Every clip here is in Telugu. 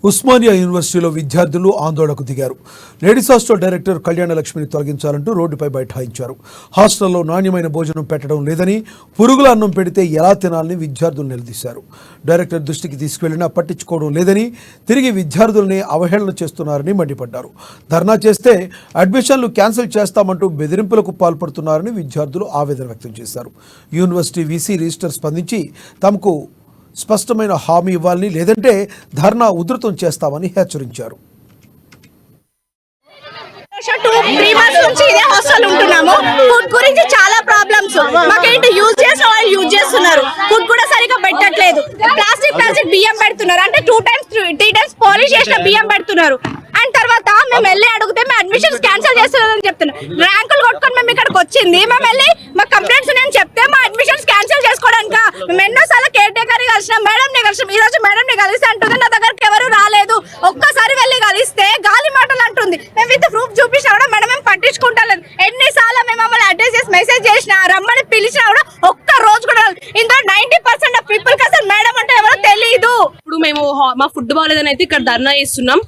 ఉస్మానియా యూనివర్సిటీలో విద్యార్థులు ఆందోళనకు దిగారు. లేడీస్ హాస్టల్ డైరెక్టర్ కళ్యాణ లక్ష్మిని తొలగించాలంటూ రోడ్డుపై బైఠాయించారు. హాస్టల్లో నాణ్యమైన భోజనం పెట్టడం లేదని, పురుగుల అన్నం పెడితే ఎలా తినాలని విద్యార్థులు నిలదీశారు. డైరెక్టర్ దృష్టికి తీసుకువెళ్లినా పట్టించుకోవడం లేదని, తిరిగి విద్యార్థుల్ని అవహేళన చేస్తున్నారని మండిపడ్డారు. ధర్నా చేస్తే అడ్మిషన్లు క్యాన్సిల్ చేస్తామంటూ బెదిరింపులకు పాల్పడుతున్నారని విద్యార్థులు ఆవేదన వ్యక్తం చేశారు. యూనివర్సిటీ వీసీ రిజిస్టర్ స్పందించి తమకు స్పష్టమైన హామీ ఇవ్వాలని, లేదంటే ధర్నా ఉధృతం చేస్తామని హెచ్చరించారు. 2-3 months నుంచి ఇదే హాస్టల్ ఉంటున్నాము. ఫుడ్ గురించి చాలా ప్రాబ్లమ్స్. మాకేంటి యూజ్ చేసిన వాళ్ళు యూజ్ చేస్తున్నారు, ఫుడ్ కూడా సరిగా పెట్టట్లేదు. ప్లాస్టిక్ బియ్యం పెడుతున్నారు, అంటే 2 times 3 times పాలిష్ చేసిన బియ్యం పెడుతున్నారు. అండ్ తర్వాత మేము వెళ్ళి అడిగితే మేము అడ్మిషన్స్ క్యాన్సిల్ చేస్తున్నారని చెప్తున్నారు. ర్యాంకులు కొట్టుకొని మేము ఇక్కడికి వచ్చింది, మేము వెళ్ళి మా కంప్లైంట్స్ నేను చెప్తే మా అడ్మిషన్స్ క్యాన్సిల్ చేసుకోవడానికి మేము ఎన్నోసార్లు కేర్ టేకర్ కలిసినాం, మేడంని కలిసినాం. ఈ రోజు మేడంని కలిసి అంటుంది నా దగ్గరికి ఎవరు రాలేదు, ఒక్కసారి వెళ్ళి కలిస్తే గాలి మాటలు అంటుంది. మేము విత్ ప్రూఫ్ చూపించినా కూడా మేడం మేము పట్టించుకుంటలేదు. ఎన్నిసార్లు మేము మమ్మల్ని అడ్రస్ చేసి మెసేజ్ చేసినా, రమ్మని పిలిచినా కూడా ఒక్క రోజు కూడా ఇందులో 90% ఆఫ్ పీపుల్ కి అసలు మేడం అంటే ఎవరో తెలియదు. ఇప్పుడు మేము మా ఫుడ్ బాగాలేదని అయితే ఇక్కడ ధర్నా చేస్తున్నాం.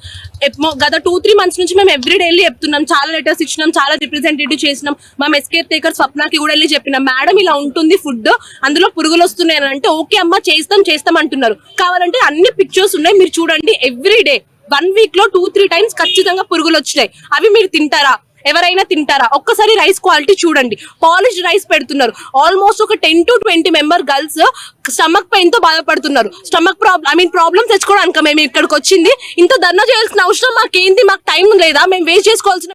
గత 2-3 months నుంచి మేము ఎవ్రీడే వెళ్ళి చెప్తున్నాం, చాలా లెటర్స్ ఇచ్చినాం, చాలా రిప్రజెంటేటివ్ చేసినాం. మా మెస్కేర్ టేకర్ స్వప్నకి కూడా వెళ్ళి చెప్పినాం, మేడం ఇలా ఉంటుంది ఫుడ్, అందులో పురుగులు వస్తున్నాయి అని అంటే ఓకే అమ్మా చేస్తాం అంటున్నారు. కావాలంటే అన్ని పిక్చర్స్ ఉన్నాయి, మీరు చూడండి. ఎవ్రీడే 1 week లో 2-3 times ఖచ్చితంగా పురుగులు వచ్చినాయి. అవి మీరు తింటారా? ఎవరైనా తింటారా? ఒక్కసారి రైస్ క్వాలిటీ చూడండి, పాలిష్డ్ రైస్ పెడుతున్నారు. ఆల్మోస్ట్ ఒక 10 to 20 member girls stomach pain తో బాధపడుతున్నారు. స్టమక్ ప్రాబ్లమ్ తెచ్చుకోవడానికి మేము ఇక్కడికి వచ్చింది. ఇంత ధర్నా చేయాల్సిన అవసరం మాకేంటి? మాకు టైం లేదా? మేము వేస్ట్ చేసుకోవాల్సిన